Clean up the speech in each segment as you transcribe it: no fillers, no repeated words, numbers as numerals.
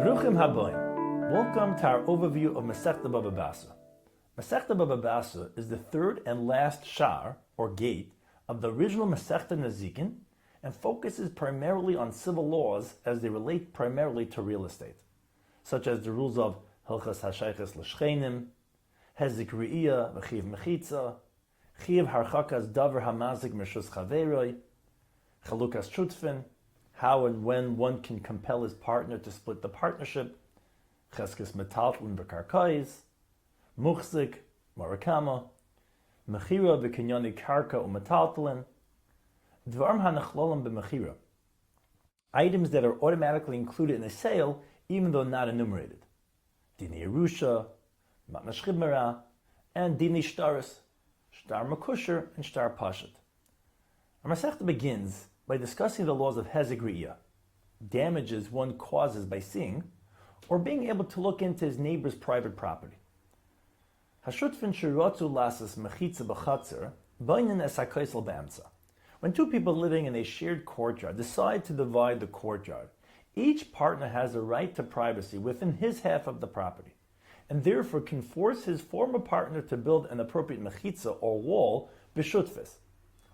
Bruchim Haboim. Welcome to our overview of Masechta Bava Basra. Masechta Bava Basra is the third and last shar, or gate, of the original Masechta Nezikin and focuses primarily on civil laws as they relate primarily to real estate, such as the rules of Hilchas Hashayches L'Shchenim, Hezik Re'iyah V'chiv Mechitza, Chiv Harchakas Davar Hamazik Meshus Chaveroi, Chalukas Shutfin, how and when one can compel his partner to split the partnership, Cheskes Metaltlin B'Karkais, Muchzik, Marakama, Mechira B'Kinyoni Karka U'Metaltlin, Dvarm HaNechlolim B'Mechira, items that are automatically included in a sale even though not enumerated, Dini Yerusha, Matna Shchibmera, and Dini Shtaris, Shtar Makusher, and Shtar Pashat. Our Masechta begins by discussing the laws of Hezek Re'iyah, damages one causes by seeing, or being able to look into his neighbor's private property. Hashutfin shirotzu lasas mechitza b'chatzer, bainin es hakaisel b'amtza. When two people living in a shared courtyard decide to divide the courtyard, each partner has a right to privacy within his half of the property, and therefore can force his former partner to build an appropriate mechitza or wall b'shutfis,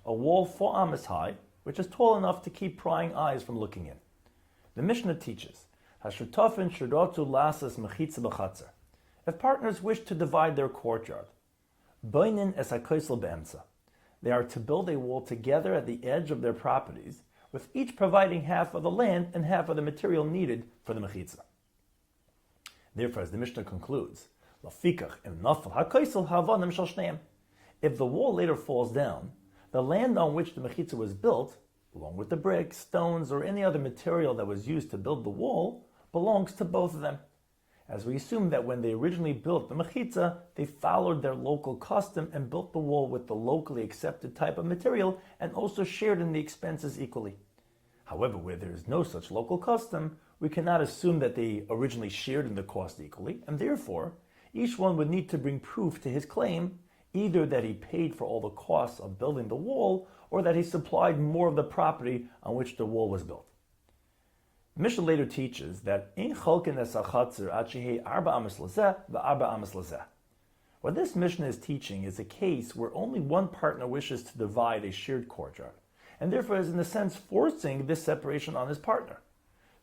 a wall 4 amas high, which is tall enough to keep prying eyes from looking in. The Mishnah teaches, Hashutafin shirotzu lasas mechitza b'chatzer. If partners wish to divide their courtyard, bainin es hakaisel b'emtza, they are to build a wall together at the edge of their properties, with each providing half of the land and half of the material needed for the mechitza. Therefore, as the Mishnah concludes, Lafikach im nafal hakaisel havanim shel shneim. If the wall later falls down, the land on which the mechitza was built, along with the bricks, stones, or any other material that was used to build the wall, belongs to both of them. As we assume that when they originally built the mechitza, they followed their local custom and built the wall with the locally accepted type of material and also shared in the expenses equally. However, where there is no such local custom, we cannot assume that they originally shared in the cost equally, and therefore, each one would need to bring proof to his claim, either that he paid for all the costs of building the wall, or that he supplied more of the property on which the wall was built. Mishnah later teaches that in cholken es hachatzer ad shehei arba amas lazeh ve'arba amas lazeh. What this Mishnah is teaching is a case where only one partner wishes to divide a shared courtyard, and therefore is in a sense forcing this separation on his partner.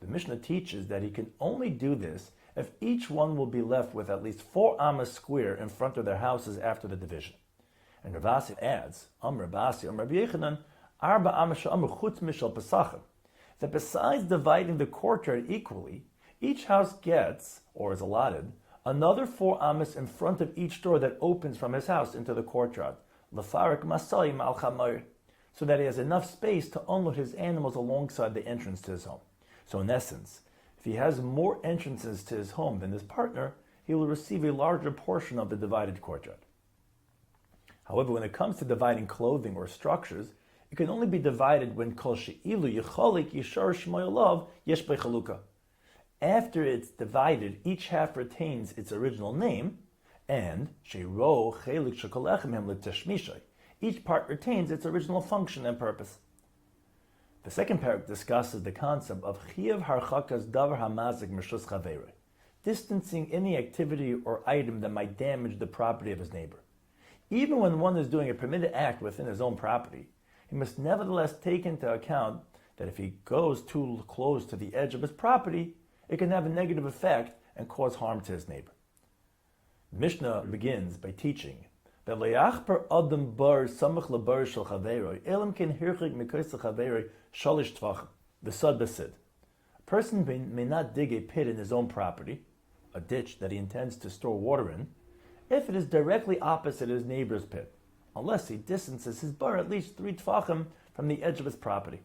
The Mishnah teaches that he can only do this if each one will be left with at least 4 amas square in front of their houses after the division. And Rav Asi adds, Amr Basi, Amr Rabbi Yechanan, Arba amas she'amr chutz mishal pesachim, that besides dividing the courtyard equally, each house gets, or is allotted, another 4 amas in front of each door that opens from his house into the courtyard, lefarik masayim al chamayr, so that he has enough space to unload his animals alongside the entrance to his home. So in essence, if he has more entrances to his home than his partner, he will receive a larger portion of the divided courtyard. However, when it comes to dividing clothing or structures, it can only be divided when kol she'ilu yicholik yishar shmoyolav yesh bechaluka. After it's divided, each half retains its original name, and sheiro chelik shekolechem hem l'tashmishay. Each part retains its original function and purpose. The second parak discusses the concept of chiyav harchakas davar hamazik meshus chaverei, distancing any activity or item that might damage the property of his neighbor. Even when one is doing a permitted act within his own property, he must nevertheless take into account that if he goes too close to the edge of his property, it can have a negative effect and cause harm to his neighbor. The Mishnah begins by teaching that le'achper adam bar samach lebar shel chaveroi elam ken hirchik mekos chaveroi shalish tvachim v'sad besid. A person may not dig a pit in his own property, a ditch that he intends to store water in, if it is directly opposite his neighbor's pit, unless he distances his bar at least 3 tvachim from the edge of his property.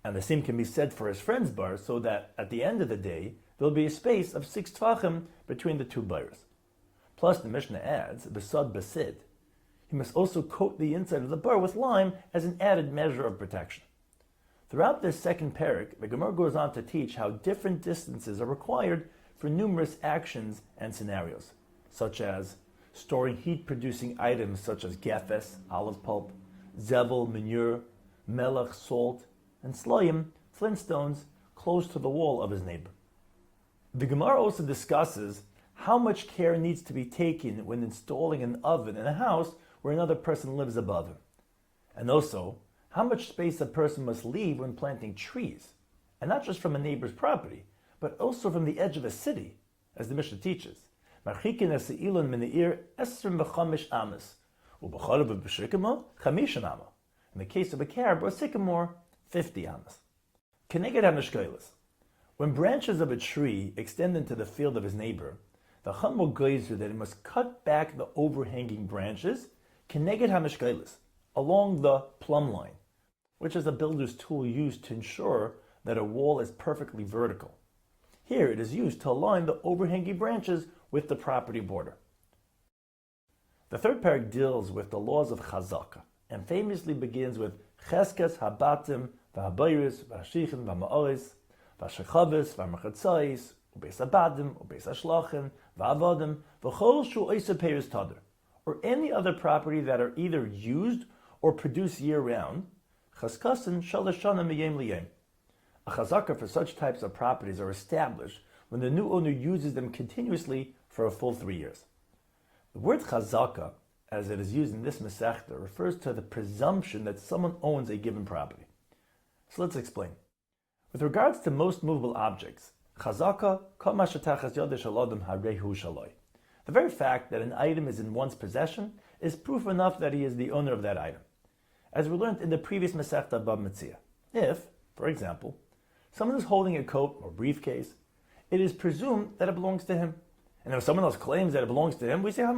And the same can be said for his friend's bar, so that at the end of the day, there will be a space of 6 tvachim between the 2 bars. Plus, the Mishnah adds, besad besid, he must also coat the inside of the bar with lime as an added measure of protection. Throughout this second parak, the Gemara goes on to teach how different distances are required for numerous actions and scenarios, such as storing heat-producing items such as gefes, olive pulp, zevel, manure, melech, salt, and slayim, flintstones, close to the wall of his neighbor. The Gemara also discusses how much care needs to be taken when installing an oven in a house where another person lives above him, and also how much space a person must leave when planting trees, and not just from a neighbor's property, but also from the edge of a city, as the Mishnah teaches. In the case of a carab or sycamore, 50 amas. When branches of a tree extend into the field of his neighbor, the Chacham goes that he must cut back the overhanging branches along the plumb line, which is a builder's tool used to ensure that a wall is perfectly vertical. Here it is used to align the overhanging branches with the property border. The third parak deals with the laws of chazaka, and famously begins with cheskes habatim v'habayris v'hashichin v'ma'oris v'hashechavis v'marchatzais ubeis abadim ubeis ashlachin v'avadim v'chol shu oisa peiris tader, or any other property that are either used or produced year-round. Chaskasin shalashana miyem liyem. A chazaka for such types of properties are established when the new owner uses them continuously for a full 3 years. The word chazaka, as it is used in this Masechta, refers to the presumption that someone owns a given property. So let's explain. With regards to most movable objects, chazaka kol ma shetachas yodeh shel adam harehu shaloi. The very fact that an item is in one's possession is proof enough that he is the owner of that item. As we learned in the previous Masechta Bava Metzia, if, for example, someone is holding a coat or briefcase, it is presumed that it belongs to him. And if someone else claims that it belongs to him, we say, the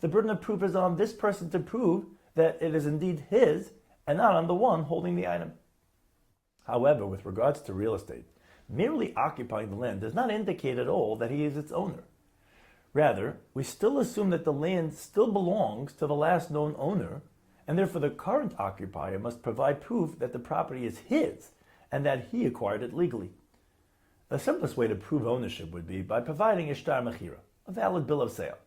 burden of proof is on this person to prove that it is indeed his, and not on the one holding the item. However, with regards to real estate, merely occupying the land does not indicate at all that he is its owner. Rather, we still assume that the land still belongs to the last known owner, and therefore the current occupier must provide proof that the property is his, and that he acquired it legally. The simplest way to prove ownership would be by providing a shtar mechira, a valid bill of sale.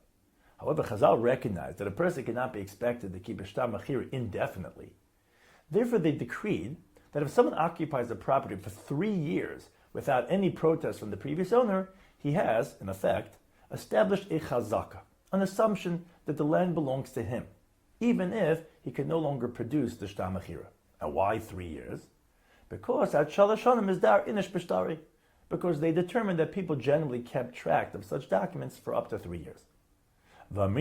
However, Chazal recognized that a person cannot be expected to keep a shtar mechira indefinitely. Therefore, they decreed that if someone occupies a property for 3 years without any protest from the previous owner, he has, in effect, established a chazaka, an assumption that the land belongs to him, even if he can no longer produce the shtar mechira. And why 3 years? Because at shalosh shanim is dar inish b'shtari, because they determined that people generally kept track of such documents for up to 3 years. And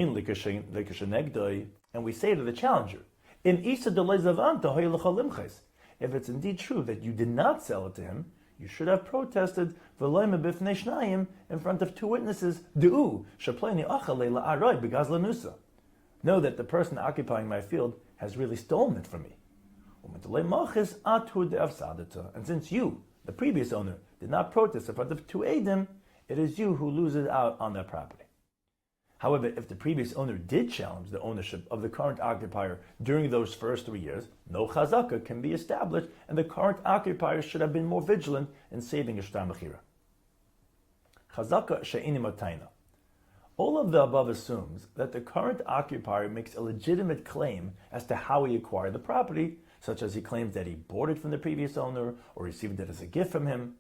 we say to the challenger, if it's indeed true that you did not sell it to him, you should have protested in front of 2 witnesses. Know that the person occupying my field has really stolen it from me. And since you, the previous owner, did not protest in front of 2 Eidim, it is you who loses out on that property. However, if the previous owner did challenge the ownership of the current occupier during those first 3 years, no chazaka can be established, and the current occupier should have been more vigilant in saving a shtar mechira. Chazaka she'ini matayna. All of the above assumes that the current occupier makes a legitimate claim as to how he acquired the property, such as he claims that he bought it from the previous owner or received it as a gift from him.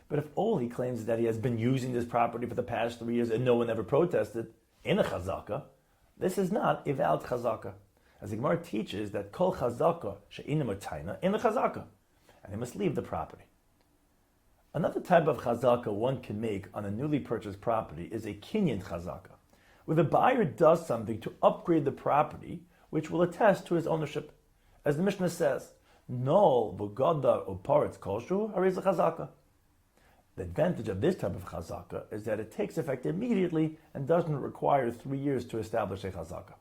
But if all he claims is that he has been using this property for the past 3 years and no one ever protested, in a chazaka, this is not a valid chazaka, as the Gemara teaches that kol chazaka she'ina matayna in a chazaka, and he must leave the property. Another type of chazaka one can make on a newly purchased property is a kinyan chazaka, where the buyer does something to upgrade the property, which will attest to his ownership. As the Mishnah says, Nol v'godar uparetz kolshu hariz chazaka. The advantage of this type of chazaka is that it takes effect immediately and doesn't require 3 years to establish a chazaka.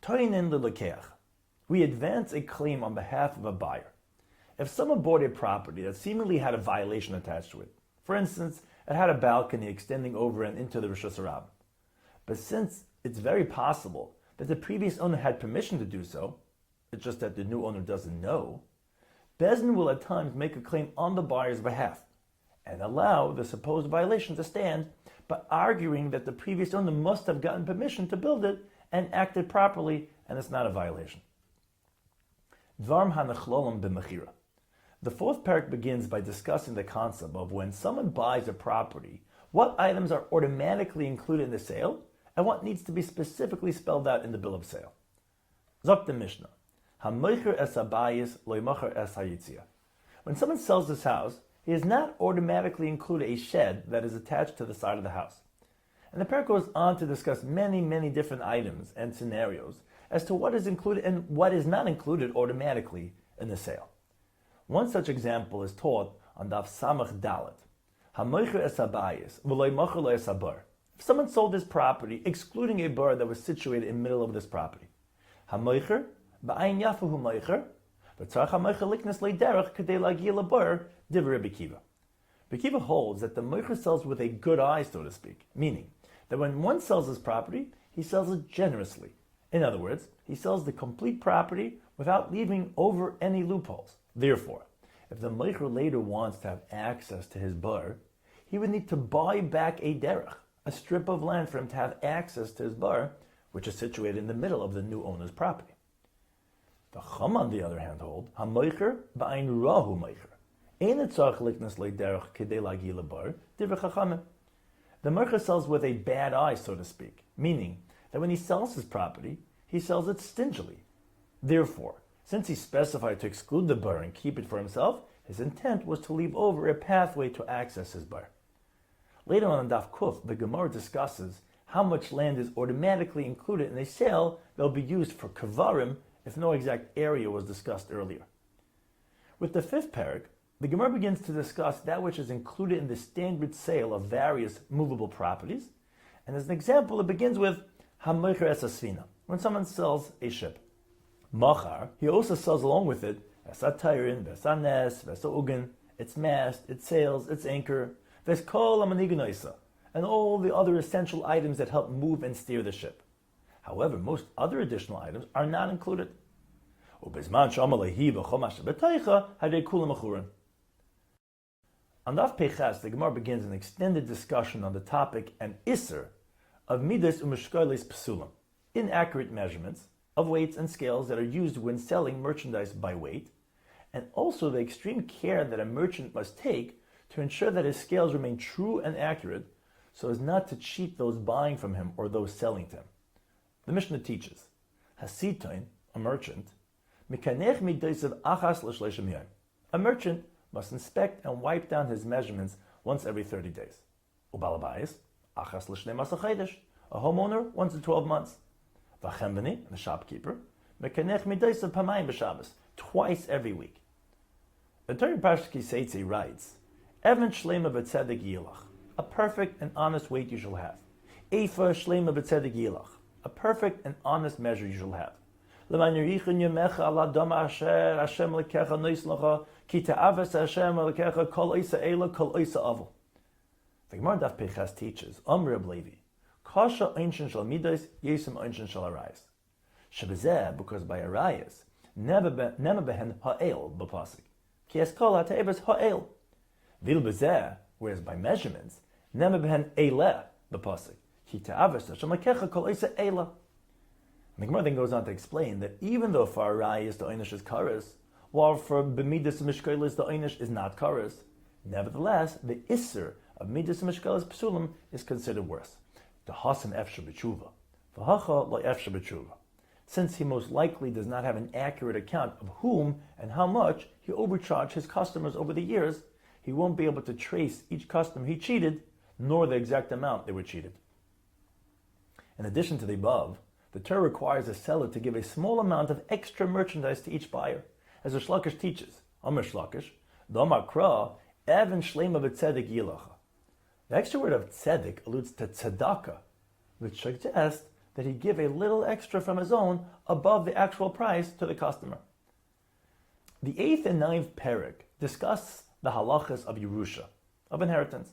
Toinen l'lekeach. We advance a claim on behalf of a buyer. If someone bought a property that seemingly had a violation attached to it, for instance, it had a balcony extending over and into the Rishus Harab, but since it's very possible that the previous owner had permission to do so, it's just that the new owner doesn't know, Bezdin will at times make a claim on the buyer's behalf and allow the supposed violation to stand by arguing that the previous owner must have gotten permission to build it and acted properly, and it's not a violation. Dvarm hanechlolim b'mechira. The fourth parak begins by discussing the concept of when someone buys a property, what items are automatically included in the sale, and what needs to be specifically spelled out in the bill of sale. Zok the Mishnah, HaMoicher es habayis lo yimocher es hayitzia. When someone sells this house, he does not automatically include a shed that is attached to the side of the house. And the parak goes on to discuss many, many different items and scenarios as to what is included and what is not included automatically in the sale. One such example is taught on Daf Samach Dalet. HaMoicher es habayis v'lo yimocher lo es habar. If someone sold this property, excluding a bar that was situated in the middle of this property, HaMoicher ba'ayin yafuhu moicher, v'tzarach HaMoicher liknas leiderech kadei lagia lebar divrei Bekiva. Bekiva holds that the moicher sells with a good eye, so to speak, meaning that when one sells his property, he sells it generously. In other words, he sells the complete property without leaving over any loopholes. Therefore, if the moicher later wants to have access to his bar, he would need to buy back a derech, a strip of land for him to have access to his bar, which is situated in the middle of the new owner's property. The Chum, on the other hand, hold, HaMoicher ba'ayin rahu moicher. Ein etzarach liknas leiderech kedei lagi lebar divrei chachamim. The moicher sells with a bad eye, so to speak, meaning that when he sells his property, he sells it stingily. Therefore, since he specified to exclude the bar and keep it for himself, his intent was to leave over a pathway to access his bar. Later on in Daf Kuf, the Gemara discusses how much land is automatically included in a sale that will be used for kavarim if no exact area was discussed earlier. With the fifth parak, the Gemara begins to discuss that which is included in the standard sale of various movable properties, and as an example, it begins with HaMoicher es hasfina, when someone sells a ship. Machar, he also sells along with it es hatayrin, ves hanes, ves ha'ugen, its mast, its sails, its anchor, ves kol ha'maniganoisa, and all the other essential items that help move and steer the ship. However, most other additional items are not included. Ubizman shama lehi v'chomash b'teicha hadei kula mechurin. On Daf Peches, the Gemara begins an extended discussion on the topic and isser of midas umeshkolis psulim, inaccurate measurements of weights and scales that are used when selling merchandise by weight, and also the extreme care that a merchant must take to ensure that his scales remain true and accurate so as not to cheat those buying from him or those selling to him. The Mishnah teaches, Hasitain, a merchant, mikanech midaisav achas l'shleishim yom. A merchant must inspect and wipe down his measurements once every 30 days. Ubalabayis, achas l'shnei masachedesh. A homeowner once in 12 months. V'chembani, the shopkeeper, mekanech midaisav pamayim b'Shabbos, twice every week. The Torah Parshas Kiseitze writes, Evan shlema b'tzedek yilach, a perfect and honest weight you shall have. Efa shlema b'tzedek yilach, a perfect and honest measure you shall have. L'man yirichun yemecha ala dama asher Hashem lekecha noislacha ki ta'avas Hashem lekecha kol oisa ela kol oisa aval. The Gemara Daf Peches teaches, Reb Levi, kasha einshin shal midas yesim einshin shal arayis. Shebezeh, because by arayis, nema behen ha'el b'pasik. Ki es kol ha'te'ebes ha'el. Vil bezeh, whereas by measurements, nema behen eleh b'pasik. Ki ta'avas Hashem lekecha kol oisa ela. The Gemara then goes on to explain that even though for arayis the einish is kares, while for b'midas mishkolis the einish is not kares, nevertheless the isser of midas mishkolis psulim is considered worse. The hasan efshar b'tshuva, v'hacha lo efshar b'tshuva. Since he most likely does not have an accurate account of whom and how much he overcharged his customers over the years, he won't be able to trace each customer he cheated, nor the exact amount they were cheated. In addition to the above, the Torah requires a seller to give a small amount of extra merchandise to each buyer. As the Shlakish teaches, Amr Shlakish, Domar Kra, Evan Shlema v'tzedek yilacha. The extra word of tzedek alludes to tzedakah, which suggests that he give a little extra from his own above the actual price to the customer. The 8th and 9th parak discuss the halachas of Yerusha, of inheritance.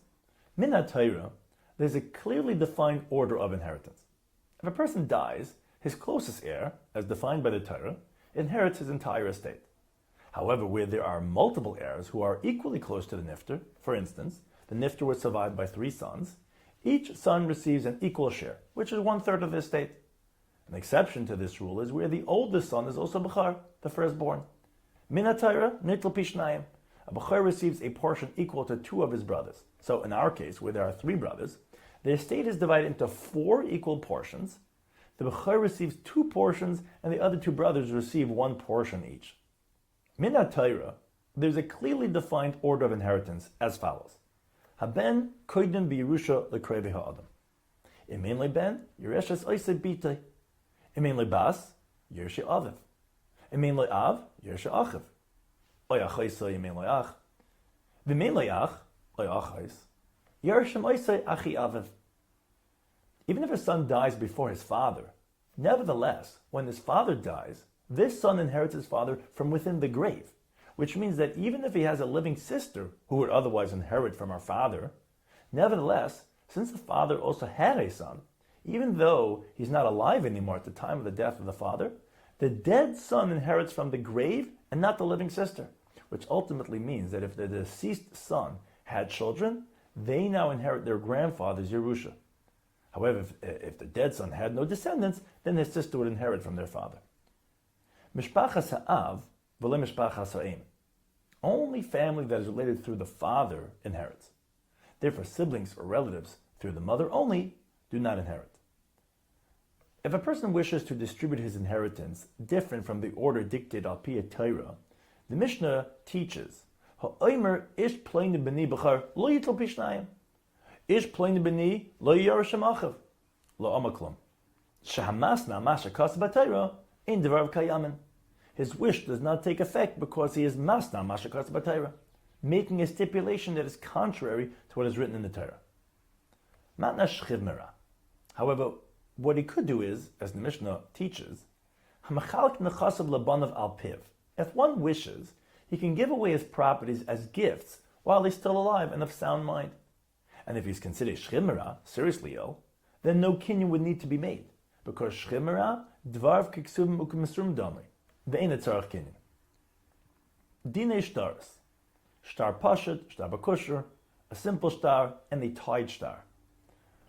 Min HaTorah, there's a clearly defined order of inheritance. If a person dies, his closest heir, as defined by the Torah, inherits his entire estate. However, where there are multiple heirs who are equally close to the nifter, for instance, the nifter was survived by 3 sons, each son receives an equal share, which is 1/3 of the estate. An exception to this rule is where the oldest son is also Bechar, the firstborn. Min HaTorah, nitl pishnayim. a Bechor receives a portion equal to 2 of his brothers. So in our case, where there are 3 brothers, the estate is divided into 4 equal portions. The Bechor receives 2 portions, and the other 2 brothers receive 1 portion each. Min HaTorah, there's a clearly defined order of inheritance as follows. Haben koidem b'Yerusha l'krevi ha'adam. Imein le'ben, Yereshes oisei bitei. Imein le'bas, Yereshe aviv. Imein le'av, Yereshe achiv. Oyach oisei imein le'ach. V'mein le'ach, oyach ois. Yereshem oisei achi aviv. Even if a son dies before his father, nevertheless, when his father dies, this son inherits his father from within the grave, which means that even if he has a living sister who would otherwise inherit from our father, nevertheless, since the father also had a son, even though he's not alive anymore at the time of the death of the father, the dead son inherits from the grave and not the living sister, which ultimately means that if the deceased son had children, they now inherit their grandfather's Yerusha. However, if the dead son had no descendants, then his sister would inherit from their father. Mishpachas ha'av v'le mishpachas ha'em. Only family that is related through the father inherits. Therefore, siblings or relatives through the mother only do not inherit. If a person wishes to distribute his inheritance different from the order dictated al pi Torah, the Mishnah teaches, Ha'omer ish pleinu b'ni b'char lo yitol pishnayim. Ish pleinu b'ni lo yorashem achav. Lo amaklum. Shahamasna masha kas b'Torah in devar kayamin. His wish does not take effect because he is masna masha kas b'Torah, making a stipulation that is contrary to what is written in the Torah. Matna shchiv mera. However, what he could do is, as the Mishnah teaches, hamachalak nechasav labanav al piv. If one wishes, he can give away his properties as gifts while he's still alive and of sound mind. And if he's considered shchimera, seriously ill, then no kinyan would need to be made, because shchimera dvarv kiksum u'k'mesrum dami, ve'en etzarach kinyan. Dinei shtaris, shtar pashut, shtar bakusher, a simple shtar, and a tied shtar.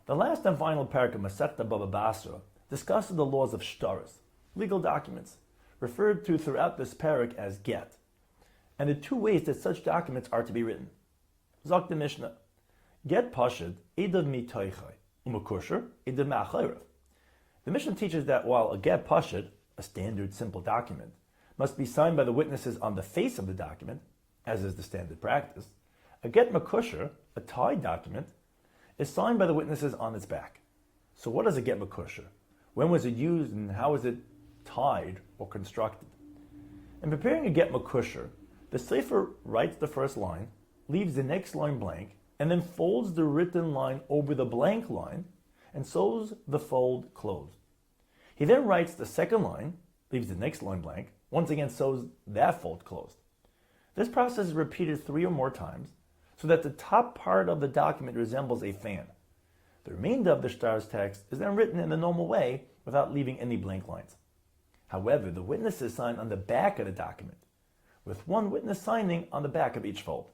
The last and final parak of Masechta Bava Basra discusses the laws of shtaris, legal documents, referred to throughout this parak as get, and the 2 ways that such documents are to be written. Zok the Mishnah, get pashut edav mitoichai, umakusher edav ma'achayrav. The Mishnah teaches that while a get pashut, a standard simple document, must be signed by the witnesses on the face of the document, as is the standard practice, a get makusher, a tied document, is signed by the witnesses on its back. So what is a get makusher? When was it used and how is it tied or constructed? In preparing a get makusher, the sefer writes the first line, leaves the next line blank, and then folds the written line over the blank line and sews the fold closed. He then writes the second line, leaves the next line blank, once again sews that fold closed. This process is repeated 3 or more times so that the top part of the document resembles a fan. The remainder of the shtar's text is then written in the normal way without leaving any blank lines. However, the witnesses sign on the back of the document, with one witness signing on the back of each fold.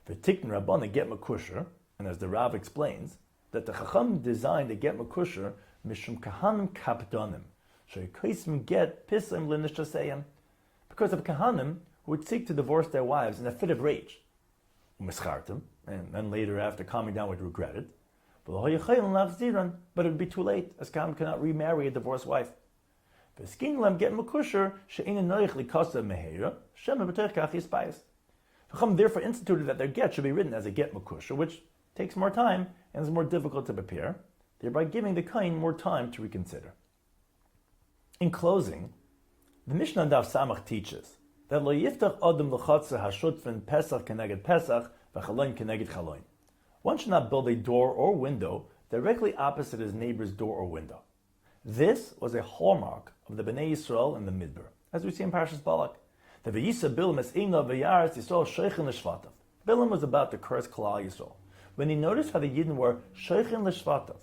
The Tikn Rabbana get makusher, and as the Rav explains, that the Chacham designed the get makusher mishum kahanim kapdonim, sheikaisim get pisam l'nishtaseyim, because of kahanim who would seek to divorce their wives in a fit of rage, umischartim, and then later after calming down would regret it, but it would be too late, as kahanim cannot remarry a divorced wife. V'skin get makusher she'ein noich likasa meheira shema b'toich kach yispayis. Chacham therefore instituted that their get should be written as a get makusher, which takes more time and is more difficult to prepare, thereby giving the kain more time to reconsider. In closing, the Mishnah on Daf Samach teaches that lo yiftach adam l'chatzer hashutfen pesach keneged pesach v'chaloin keneged chaloin. One should not build a door or window directly opposite his neighbor's door or window. This was a hallmark of the Bnei Yisrael in the Midbar, as we see in Parashas Balak. The V'yisa Bilam es Eina v'yaretz Yisrael sheichen l'shvatav. Bilam was about to curse Klal Yisrael when he noticed how the Yidden were sheichen l'shvatav,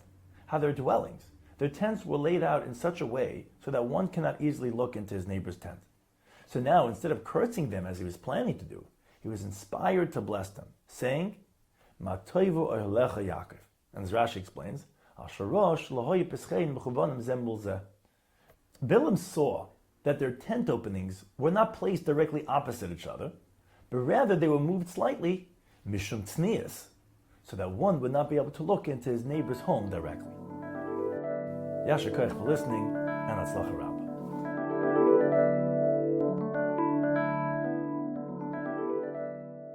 how their dwellings, their tents were laid out in such a way so that one cannot easily look into his neighbor's tent. So now, instead of cursing them as he was planning to do, he was inspired to bless them, saying, Ma toivu ohelecha Yaakov. And as Rashi explains, Bilam saw that their tent openings were not placed directly opposite each other, but rather they were moved slightly, mishum tznius, so that one would not be able to look into his neighbor's home directly. Yasher koach for listening, and Atzlacha Rabbah.